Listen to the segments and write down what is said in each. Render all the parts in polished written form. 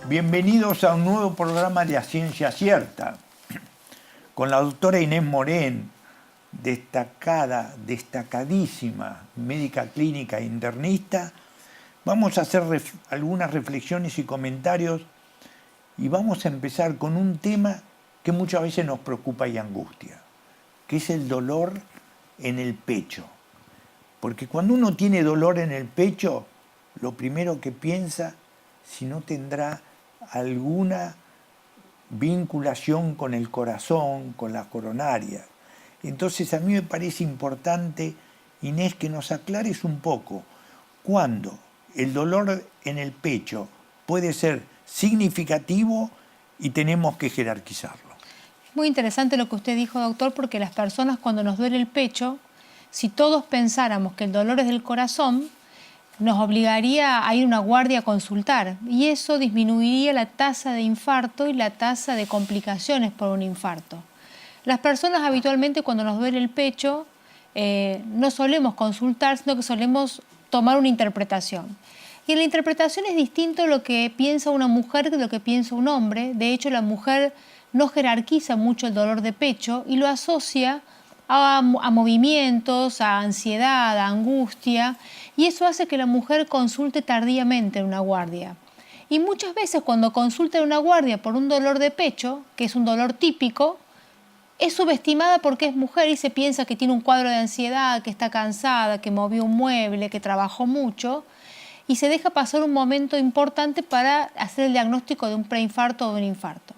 Bienvenidos a un nuevo programa de A Ciencia Cierta, con la doctora Inés Morén, destacadísima médica clínica e internista. Vamos a hacer algunas reflexiones y comentarios y vamos a empezar con un tema que muchas veces nos preocupa y angustia, que es el dolor en el pecho. Porque cuando uno tiene dolor en el pecho, lo primero que piensa si no tendrá alguna vinculación con el corazón, con la coronaria. Entonces a mí me parece importante, Inés, que nos aclares un poco cuándo el dolor en el pecho puede ser significativo y tenemos que jerarquizarlo. Muy interesante lo que usted dijo, doctor, porque las personas cuando nos duele el pecho, si todos pensáramos que el dolor es del corazón, nos obligaría a ir a una guardia a consultar y eso disminuiría la tasa de infarto y la tasa de complicaciones por un infarto. Las personas habitualmente cuando nos duele el pecho no solemos consultar, sino que solemos tomar una interpretación. Y en la interpretación es distinto lo que piensa una mujer que lo que piensa un hombre. De hecho, la mujer no jerarquiza mucho el dolor de pecho y lo asocia a movimientos, a ansiedad, a angustia, y eso hace que la mujer consulte tardíamente en una guardia. Y muchas veces cuando consulta en una guardia por un dolor de pecho, que es un dolor típico, es subestimada porque es mujer y se piensa que tiene un cuadro de ansiedad, que está cansada, que movió un mueble, que trabajó mucho, y se deja pasar un momento importante para hacer el diagnóstico de un preinfarto o de un infarto.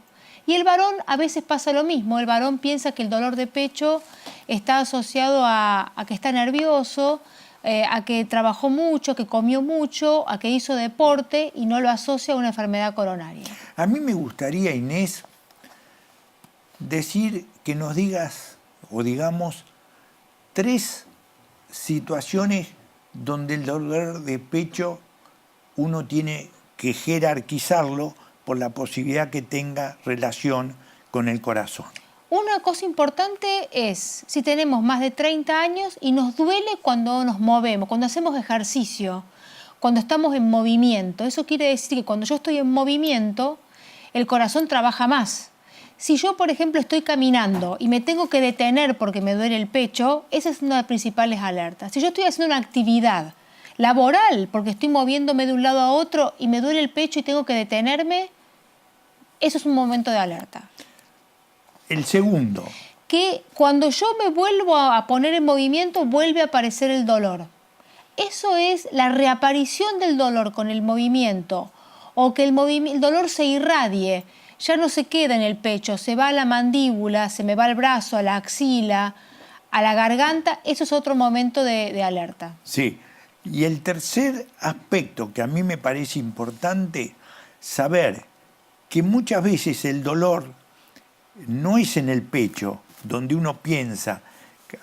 Y el varón a veces pasa lo mismo, el varón piensa que el dolor de pecho está asociado a que está nervioso, a que trabajó mucho, que comió mucho, a que hizo deporte y no lo asocia a una enfermedad coronaria. A mí me gustaría, Inés, decir que nos digas, o digamos, 3 situaciones donde el dolor de pecho uno tiene que jerarquizarlo por la posibilidad que tenga relación con el corazón. Una cosa importante es si tenemos más de 30 años y nos duele cuando nos movemos, cuando hacemos ejercicio, cuando estamos en movimiento. Eso quiere decir que cuando yo estoy en movimiento, el corazón trabaja más. Si yo, por ejemplo, estoy caminando y me tengo que detener porque me duele el pecho, esa es una de las principales alertas. Si yo estoy haciendo una actividad laboral porque estoy moviéndome de un lado a otro y me duele el pecho y tengo que detenerme, eso es un momento de alerta. El segundo. Que cuando yo me vuelvo a poner en movimiento, vuelve a aparecer el dolor. Eso es la reaparición del dolor con el movimiento, o que el dolor se irradie, ya no se queda en el pecho, se va a la mandíbula, se me va al brazo, a la axila, a la garganta. Eso es otro momento de alerta. Sí. Y el tercer aspecto que a mí me parece importante saber que muchas veces el dolor no es en el pecho, donde uno piensa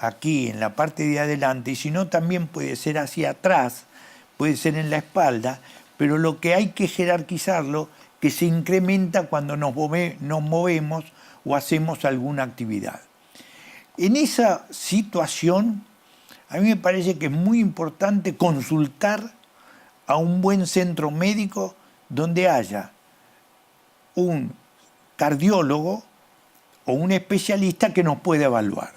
aquí en la parte de adelante, sino también puede ser hacia atrás, puede ser en la espalda, pero lo que hay que jerarquizarlo, que se incrementa cuando nos movemos o hacemos alguna actividad. En esa situación, a mí me parece que es muy importante consultar a un buen centro médico donde haya un cardiólogo o un especialista que nos pueda evaluar.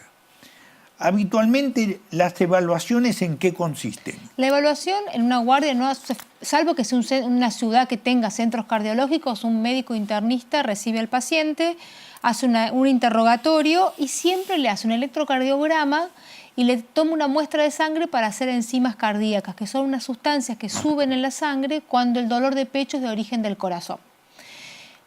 Habitualmente, ¿las evaluaciones en qué consisten? La evaluación en una guardia, no hace, salvo que sea una ciudad que tenga centros cardiológicos, un médico internista recibe al paciente, hace un interrogatorio y siempre le hace un electrocardiograma y le toma una muestra de sangre para hacer enzimas cardíacas, que son unas sustancias que suben en la sangre cuando el dolor de pecho es de origen del corazón.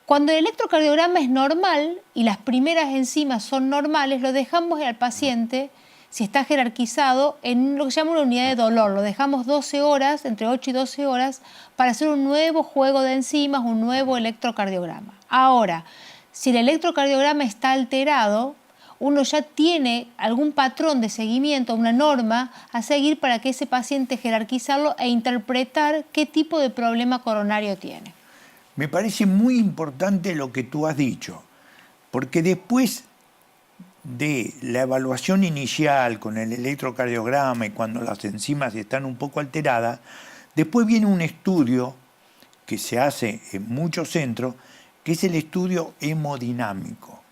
Cuando el electrocardiograma es normal y las primeras enzimas son normales, lo dejamos al paciente, si está jerarquizado, en lo que se llama una unidad de dolor. Lo dejamos 12 horas, entre 8 y 12 horas, para hacer un nuevo juego de enzimas, un nuevo electrocardiograma. Ahora, si el electrocardiograma está alterado, uno ya tiene algún patrón de seguimiento, una norma a seguir para que ese paciente jerarquizarlo e interpretar qué tipo de problema coronario tiene. Me parece muy importante lo que tú has dicho, porque después de la evaluación inicial con el electrocardiograma y cuando las enzimas están un poco alteradas, después viene un estudio que se hace en muchos centros, que es el estudio hemodinámico.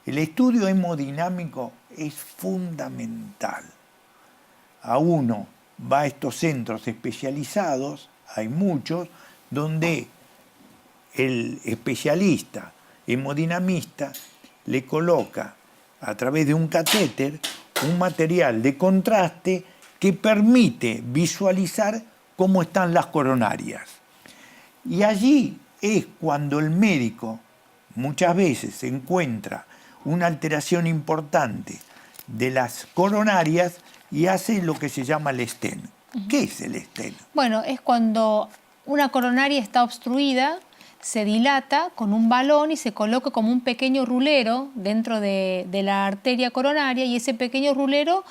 El estudio hemodinámico es fundamental. A uno va a estos centros especializados, hay muchos, donde el especialista hemodinamista le coloca a través de un catéter un material de contraste que permite visualizar cómo están las coronarias. Y allí es cuando el médico muchas veces encuentra una alteración importante de las coronarias y hace lo que se llama el stent. ¿Qué es el stent? Bueno, es cuando una coronaria está obstruida, se dilata con un balón y se coloca como un pequeño rulero dentro de la arteria coronaria, y ese pequeño rulero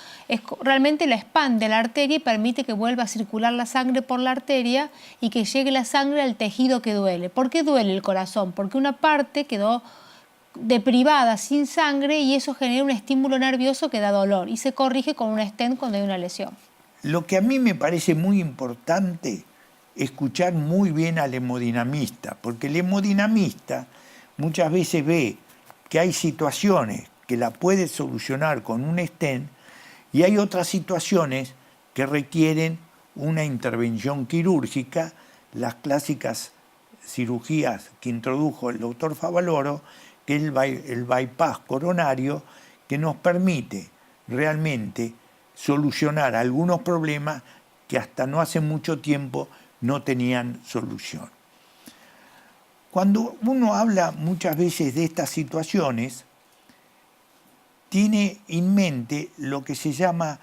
realmente la expande la arteria y permite que vuelva a circular la sangre por la arteria y que llegue la sangre al tejido que duele. ¿Por qué duele el corazón? Porque una parte quedó deprivada, sin sangre, y eso genera un estímulo nervioso que da dolor y se corrige con un stent cuando hay una lesión. Lo que a mí me parece muy importante escuchar muy bien al hemodinamista, porque el hemodinamista muchas veces ve que hay situaciones que la puede solucionar con un stent y hay otras situaciones que requieren una intervención quirúrgica, las clásicas cirugías que introdujo el doctor Favaloro, que es el bypass coronario, que nos permite realmente solucionar algunos problemas que hasta no hace mucho tiempo no tenían solución. Cuando uno habla muchas veces de estas situaciones, tiene en mente lo que se llama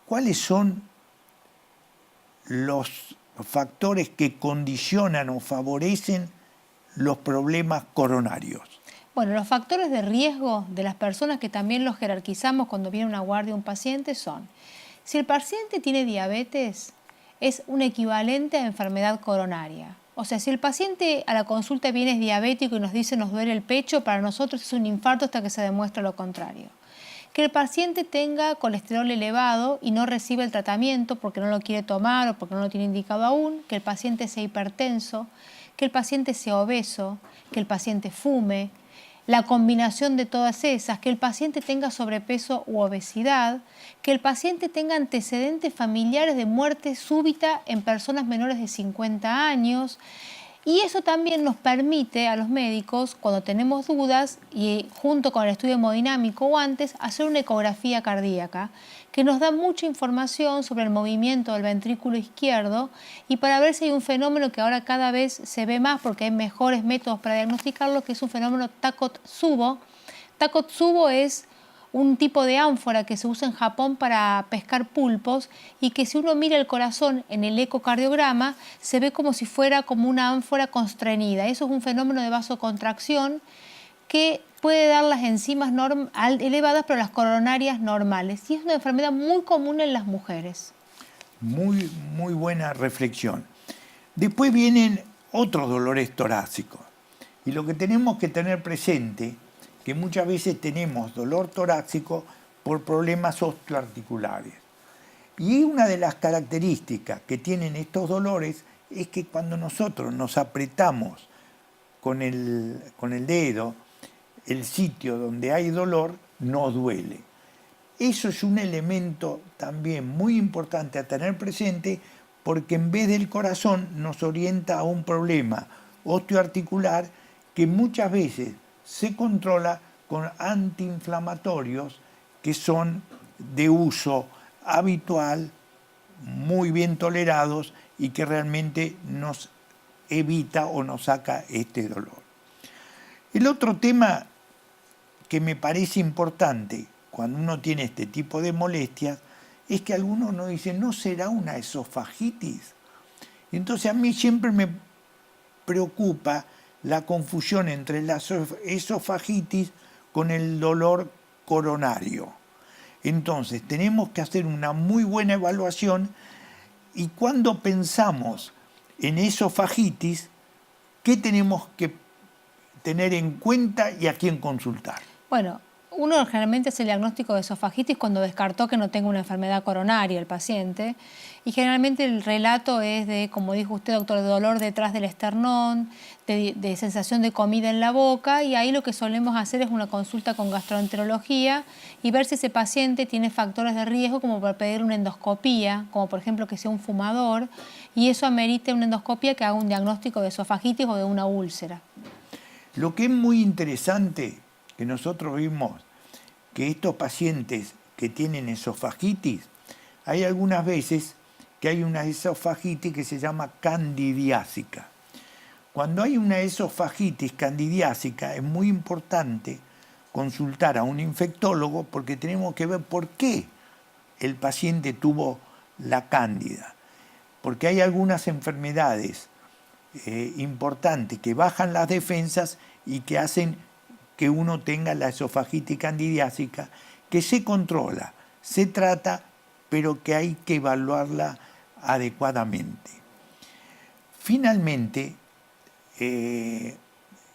cuáles son los factores que condicionan o favorecen los problemas coronarios. Bueno, los factores de riesgo de las personas, que también los jerarquizamos cuando viene una guardia un paciente, son: si el paciente tiene diabetes, es un equivalente a enfermedad coronaria. O sea, si el paciente a la consulta viene es diabético y nos dice nos duele el pecho, para nosotros es un infarto hasta que se demuestre lo contrario. Que el paciente tenga colesterol elevado y no recibe el tratamiento porque no lo quiere tomar o porque no lo tiene indicado aún. Que el paciente sea hipertenso, que el paciente sea obeso, que el paciente fume. La combinación de todas esas, que el paciente tenga sobrepeso u obesidad, que el paciente tenga antecedentes familiares de muerte súbita en personas menores de 50 años. Y eso también nos permite a los médicos, cuando tenemos dudas, y junto con el estudio hemodinámico o antes, hacer una ecografía cardíaca, que nos da mucha información sobre el movimiento del ventrículo izquierdo y para ver si hay un fenómeno que ahora cada vez se ve más porque hay mejores métodos para diagnosticarlo, que es un fenómeno Takotsubo. Takotsubo es un tipo de ánfora que se usa en Japón para pescar pulpos y que si uno mira el corazón en el ecocardiograma se ve como si fuera como una ánfora constreñida. Eso es un fenómeno de vasocontracción que puede dar las enzimas elevadas pero las coronarias normales, y es una enfermedad muy común en las mujeres. Muy, muy buena reflexión. Después vienen otros dolores torácicos y lo que tenemos que tener presente que muchas veces tenemos dolor torácico por problemas osteoarticulares. Y una de las características que tienen estos dolores es que cuando nosotros nos apretamos con el dedo el sitio donde hay dolor, nos duele. Eso es un elemento también muy importante a tener presente, porque en vez del corazón nos orienta a un problema osteoarticular que muchas veces se controla con antiinflamatorios que son de uso habitual, muy bien tolerados y que realmente nos evita o nos saca este dolor. El otro tema que me parece importante cuando uno tiene este tipo de molestias es que algunos nos dicen, ¿no será una esofagitis? Entonces a mí siempre me preocupa la confusión entre la esofagitis con el dolor coronario. Entonces tenemos que hacer una muy buena evaluación y cuando pensamos en esofagitis, ¿qué tenemos que tener en cuenta y a quién consultar? Bueno, Uno generalmente hace el diagnóstico de esofagitis cuando descartó que no tenga una enfermedad coronaria el paciente. Y generalmente el relato es de, como dijo usted, doctor, de dolor detrás del esternón, de sensación de comida en la boca. Y ahí lo que solemos hacer es una consulta con gastroenterología y ver si ese paciente tiene factores de riesgo como para pedir una endoscopía, como por ejemplo que sea un fumador. Y eso amerite una endoscopia que haga un diagnóstico de esofagitis o de una úlcera. Lo que es muy interesante que nosotros vimos que estos pacientes que tienen esofagitis, hay algunas veces que hay una esofagitis que se llama candidiásica. Cuando hay una esofagitis candidiásica es muy importante consultar a un infectólogo porque tenemos que ver por qué el paciente tuvo la cándida. Porque hay algunas enfermedades importantes que bajan las defensas y que hacen que uno tenga la esofagitis candidiásica, que se controla, se trata, pero que hay que evaluarla adecuadamente. Finalmente,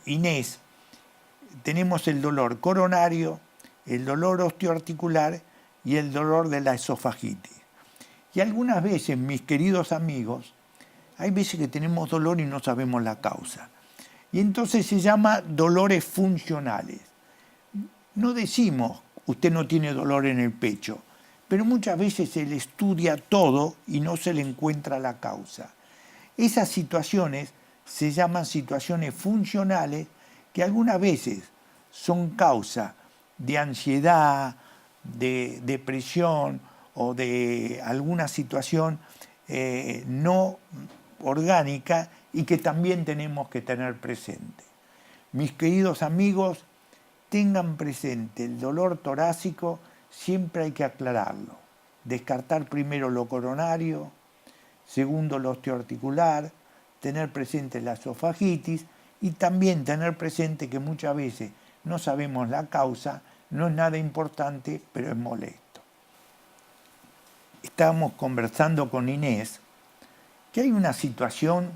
Inés, tenemos el dolor coronario, el dolor osteoarticular y el dolor de la esofagitis. Y algunas veces, mis queridos amigos, hay veces que tenemos dolor y no sabemos la causa. Y entonces se llama dolores funcionales. No decimos, usted no tiene dolor en el pecho, pero muchas veces se le estudia todo y no se le encuentra la causa. Esas situaciones se llaman situaciones funcionales que algunas veces son causa de ansiedad, de depresión o de alguna situación no orgánica y que también tenemos que tener presente. Mis queridos amigos, tengan presente el dolor torácico, siempre hay que aclararlo. Descartar primero lo coronario, segundo lo osteoarticular, tener presente la esofagitis y también tener presente que muchas veces no sabemos la causa, no es nada importante, pero es molesto. Estábamos conversando con Inés que hay una situación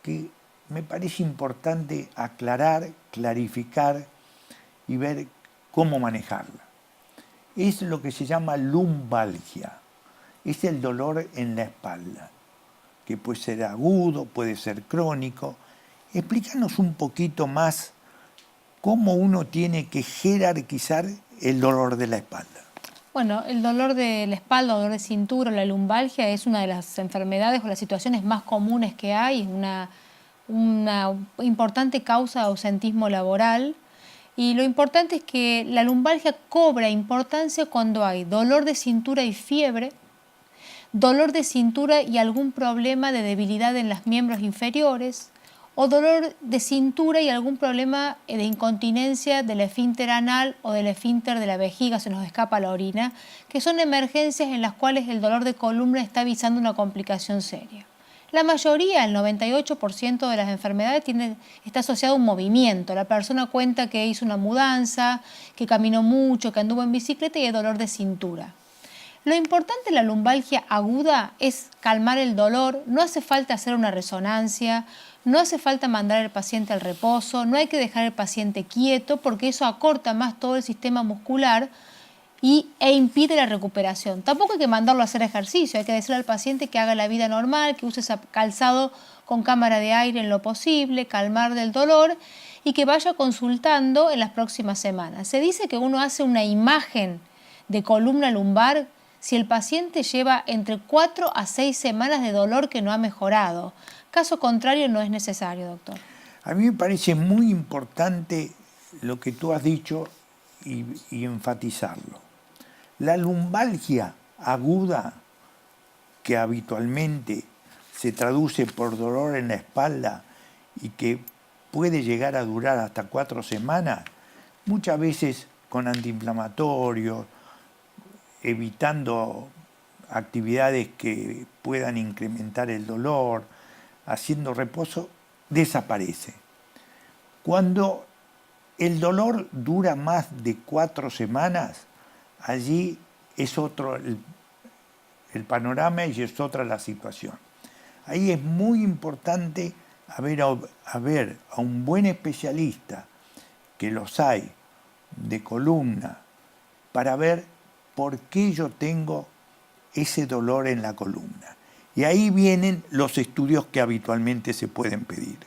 que me parece importante aclarar, clarificar y ver cómo manejarla. Es lo que se llama lumbalgia. Es el dolor en la espalda, que puede ser agudo, puede ser crónico. Explícanos un poquito más cómo uno tiene que jerarquizar el dolor de la espalda. Bueno, el dolor de la espalda, dolor de cintura, la lumbalgia es una de las enfermedades o las situaciones más comunes que hay, una importante causa de ausentismo laboral. Y lo importante es que la lumbalgia cobra importancia cuando hay dolor de cintura y fiebre, dolor de cintura y algún problema de debilidad en los miembros inferiores, o dolor de cintura y algún problema de incontinencia del esfínter anal o del esfínter de la vejiga, se nos escapa la orina, que son emergencias en las cuales el dolor de columna está avisando una complicación seria. La mayoría, el 98% de las enfermedades está asociado a un movimiento. La persona cuenta que hizo una mudanza, que caminó mucho, que anduvo en bicicleta y hay dolor de cintura. Lo importante en la lumbalgia aguda es calmar el dolor, no hace falta hacer una resonancia, no hace falta mandar al paciente al reposo, no hay que dejar al paciente quieto porque eso acorta más todo el sistema muscular e impide la recuperación. Tampoco hay que mandarlo a hacer ejercicio, hay que decirle al paciente que haga la vida normal, que use calzado con cámara de aire en lo posible, calmar del dolor y que vaya consultando en las próximas semanas. Se dice que uno hace una imagen de columna lumbar si el paciente lleva entre 4 a 6 semanas de dolor que no ha mejorado. Caso contrario, no es necesario, doctor. A mí me parece muy importante lo que tú has dicho y enfatizarlo. La lumbalgia aguda, que habitualmente se traduce por dolor en la espalda y que puede llegar a durar hasta 4 semanas, muchas veces con antiinflamatorios, evitando actividades que puedan incrementar el dolor, haciendo reposo, desaparece. Cuando el dolor dura más de 4 semanas, allí es otro el panorama y es otra la situación. Ahí es muy importante ver a un buen especialista, que los hay, de columna, para ver por qué yo tengo ese dolor en la columna. Y ahí vienen los estudios que habitualmente se pueden pedir.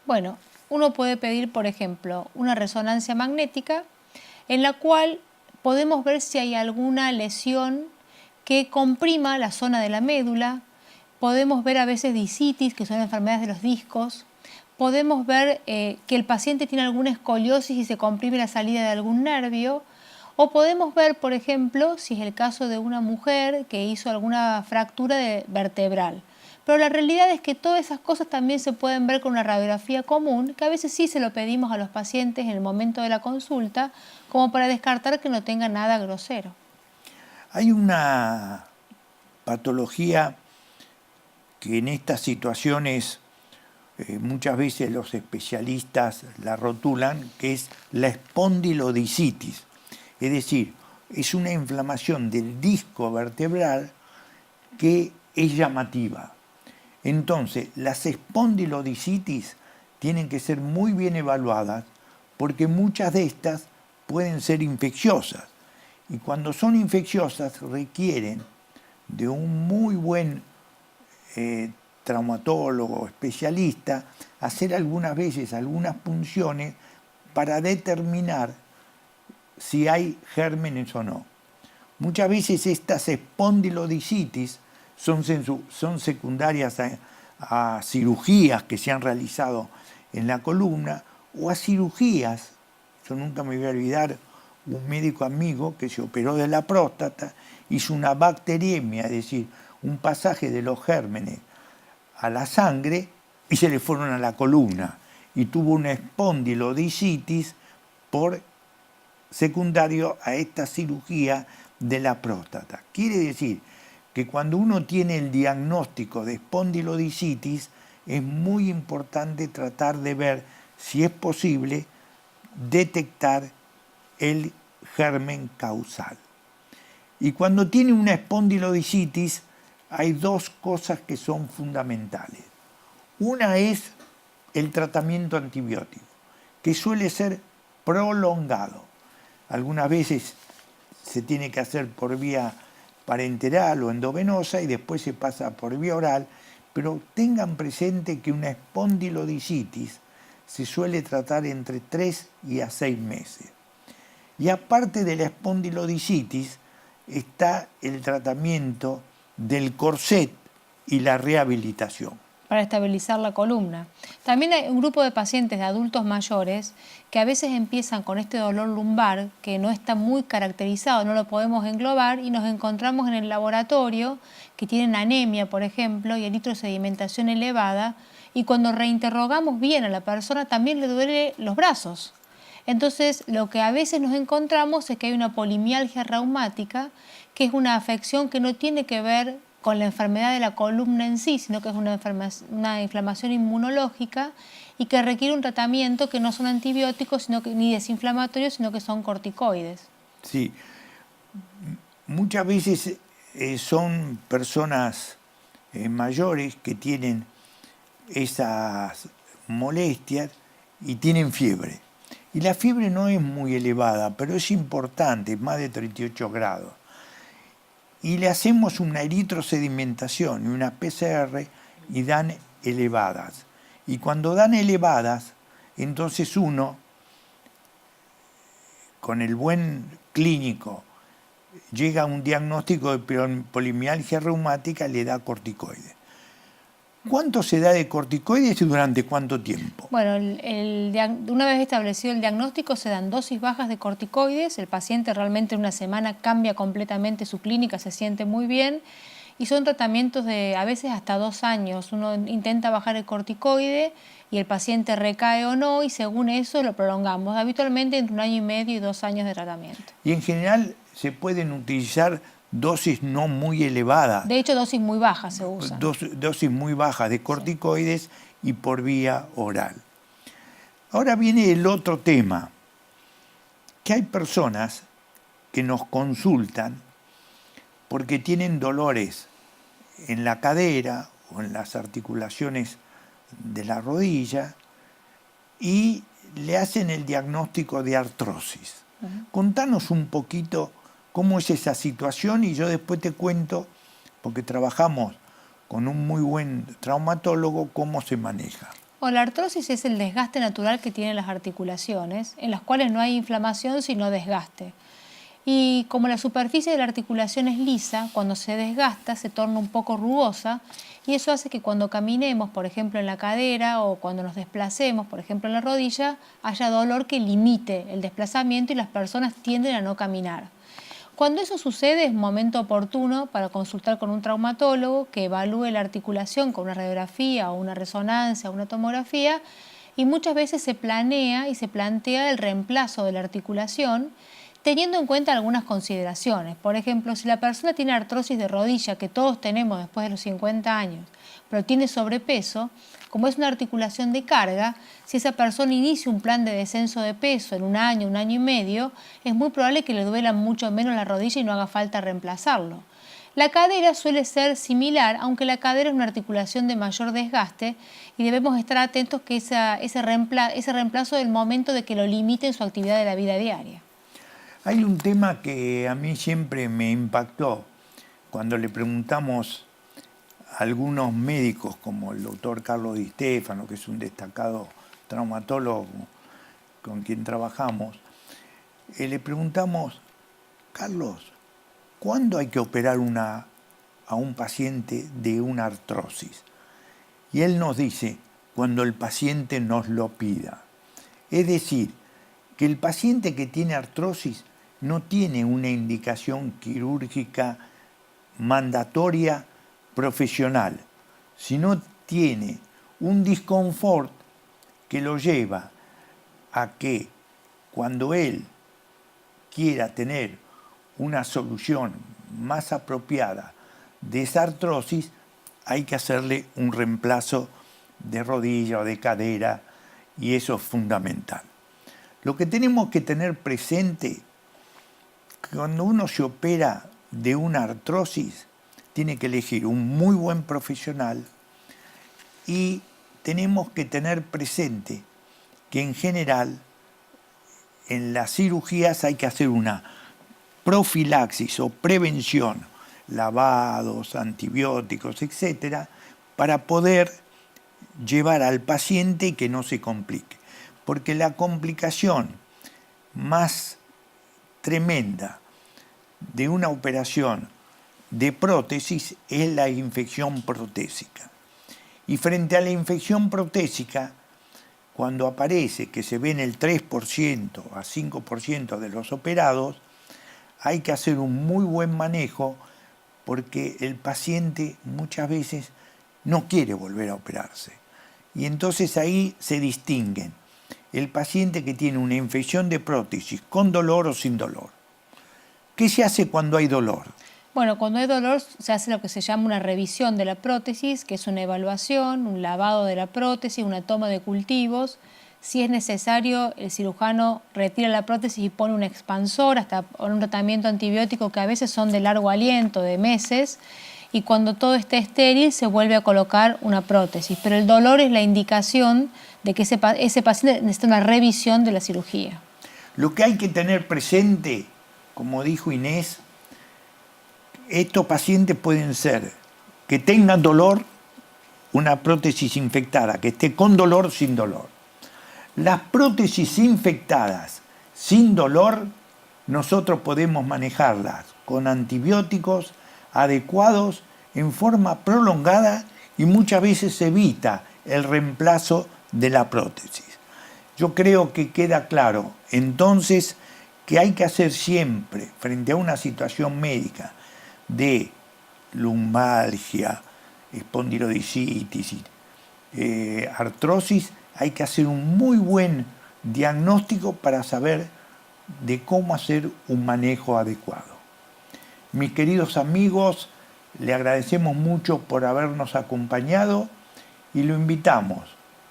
Bueno, uno puede pedir, por ejemplo, una resonancia magnética en la cual podemos ver si hay alguna lesión que comprima la zona de la médula. Podemos ver a veces discitis, que son enfermedades de los discos. Podemos ver que el paciente tiene alguna escoliosis y se comprime la salida de algún nervio. O podemos ver, por ejemplo, si es el caso de una mujer que hizo alguna fractura vertebral. Pero la realidad es que todas esas cosas también se pueden ver con una radiografía común, que a veces sí se lo pedimos a los pacientes en el momento de la consulta, como para descartar que no tenga nada grosero. Hay una patología que en estas situaciones muchas veces los especialistas la rotulan, que es la espondilodicitis. Es decir, es una inflamación del disco vertebral que es llamativa. Entonces, las espondilodicitis tienen que ser muy bien evaluadas porque muchas de estas pueden ser infecciosas. Y cuando son infecciosas requieren de un muy buen traumatólogo especialista hacer algunas veces algunas punciones para determinar si hay gérmenes o no. Muchas veces estas espondilodicitis son secundarias a cirugías que se han realizado en la columna o a cirugías. Yo nunca me voy a olvidar un médico amigo que se operó de la próstata, hizo una bacteriemia, es decir, un pasaje de los gérmenes a la sangre y se le fueron a la columna y tuvo una espondilodicitis por secundario a esta cirugía de la próstata. Quiere decir que cuando uno tiene el diagnóstico de espondilodicitis es muy importante tratar de ver si es posible detectar el germen causal. Y cuando tiene una espondilodicitis hay dos cosas que son fundamentales. Una es el tratamiento antibiótico, que suele ser prolongado. Algunas veces se tiene que hacer por vía parenteral o endovenosa y después se pasa por vía oral, pero tengan presente que una espondilodicitis se suele tratar entre 3 y a 6 meses. Y aparte de la espondilodicitis está el tratamiento del corset y la rehabilitación. Para estabilizar la columna. También hay un grupo de pacientes de adultos mayores que a veces empiezan con este dolor lumbar que no está muy caracterizado, no lo podemos englobar y nos encontramos en el laboratorio que tienen anemia, por ejemplo, y eritrosedimentación elevada, y cuando reinterrogamos bien a la persona también le duele los brazos. Entonces, lo que a veces nos encontramos es que hay una polimialgia reumática, que es una afección que no tiene que ver con la enfermedad de la columna en sí, sino que es una inflamación inmunológica y que requiere un tratamiento que no son antibióticos ni desinflamatorios, sino que son corticoides. Sí, muchas veces son personas mayores que tienen esas molestias y tienen fiebre. Y la fiebre no es muy elevada, pero es importante, es más de 38 grados. Y le hacemos una eritrosedimentación y una PCR y dan elevadas. Y cuando dan elevadas, entonces uno, con el buen clínico, llega a un diagnóstico de polimialgia reumática, le da corticoides. ¿Cuánto se da de corticoides y durante cuánto tiempo? Bueno, una vez establecido el diagnóstico se dan dosis bajas de corticoides, el paciente realmente en una semana cambia completamente su clínica, se siente muy bien y son tratamientos de a veces hasta 2 años. Uno intenta bajar el corticoide y el paciente recae o no y según eso lo prolongamos, habitualmente entre 1 año y medio y 2 años de tratamiento. Y en general se pueden utilizar dosis no muy elevadas. De hecho, dosis muy bajas se usan. Dosis muy bajas de corticoides y por vía oral. Ahora viene el otro tema, que hay personas que nos consultan porque tienen dolores en la cadera o en las articulaciones de la rodilla y le hacen el diagnóstico de artrosis. Contanos un poquito cómo es esa situación y yo después te cuento, porque trabajamos con un muy buen traumatólogo, cómo se maneja. Bueno, la artrosis es el desgaste natural que tienen las articulaciones, en las cuales no hay inflamación sino desgaste. Y como la superficie de la articulación es lisa, cuando se desgasta se torna un poco rugosa y eso hace que cuando caminemos, por ejemplo en la cadera o cuando nos desplacemos, por ejemplo en la rodilla, haya dolor que limite el desplazamiento y las personas tienden a no caminar. Cuando eso sucede es un momento oportuno para consultar con un traumatólogo que evalúe la articulación con una radiografía o una resonancia o una tomografía y muchas veces se planea y se plantea el reemplazo de la articulación teniendo en cuenta algunas consideraciones. Por ejemplo, si la persona tiene artrosis de rodilla, que todos tenemos después de los 50 años, pero tiene sobrepeso, como es una articulación de carga, si esa persona inicia un plan de descenso de peso en un año y medio, es muy probable que le duela mucho menos la rodilla y no haga falta reemplazarlo. La cadera suele ser similar, aunque la cadera es una articulación de mayor desgaste y debemos estar atentos que ese reemplazo del momento de que lo limite en su actividad de la vida diaria. Hay un tema que a mí siempre me impactó cuando le preguntamos a algunos médicos, como el doctor Carlos Di Stefano, que es un destacado traumatólogo con quien trabajamos, le preguntamos, Carlos, ¿cuándo hay que operar a un paciente de una artrosis? Y él nos dice, cuando el paciente nos lo pida. Es decir, que el paciente que tiene artrosis no tiene una indicación quirúrgica mandatoria profesional, sino tiene un disconfort que lo lleva a que cuando él quiera tener una solución más apropiada de esa artrosis, hay que hacerle un reemplazo de rodilla o de cadera y eso es fundamental. Lo que tenemos que tener presente, que cuando uno se opera de una artrosis, tiene que elegir un muy buen profesional y tenemos que tener presente que en general en las cirugías hay que hacer una profilaxis o prevención, lavados, antibióticos, etcétera, para poder llevar al paciente y que no se complique. Porque la complicación más tremenda de una operación de prótesis es la infección protésica. Y frente a la infección protésica, cuando aparece que se ve en el 3% a 5% de los operados, hay que hacer un muy buen manejo porque el paciente muchas veces no quiere volver a operarse. Y entonces ahí se distinguen el paciente que tiene una infección de prótesis con dolor o sin dolor. ¿Qué se hace cuando hay dolor? Bueno, cuando hay dolor se hace lo que se llama una revisión de la prótesis, que es una evaluación, un lavado de la prótesis, una toma de cultivos. Si es necesario, el cirujano retira la prótesis y pone un expansor, hasta un tratamiento antibiótico que a veces son de largo aliento, de meses, y cuando todo esté estéril se vuelve a colocar una prótesis. Pero el dolor es la indicación de que ese paciente necesita una revisión de la cirugía. Lo que hay que tener presente, como dijo Inés, estos pacientes pueden ser que tengan dolor, una prótesis infectada, que esté con dolor, sin dolor. Las prótesis infectadas sin dolor, nosotros podemos manejarlas con antibióticos adecuados en forma prolongada y muchas veces se evita el reemplazo de la prótesis. Yo creo que queda claro entonces que hay que hacer siempre, frente a una situación médica de lumbalgia, espondilodicitis, artrosis, hay que hacer un muy buen diagnóstico para saber de cómo hacer un manejo adecuado. Mis queridos amigos, le agradecemos mucho por habernos acompañado y lo invitamos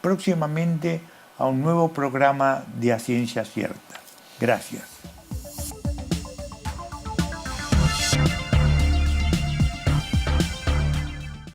próximamente a un nuevo programa de A Ciencia Cierta. Gracias.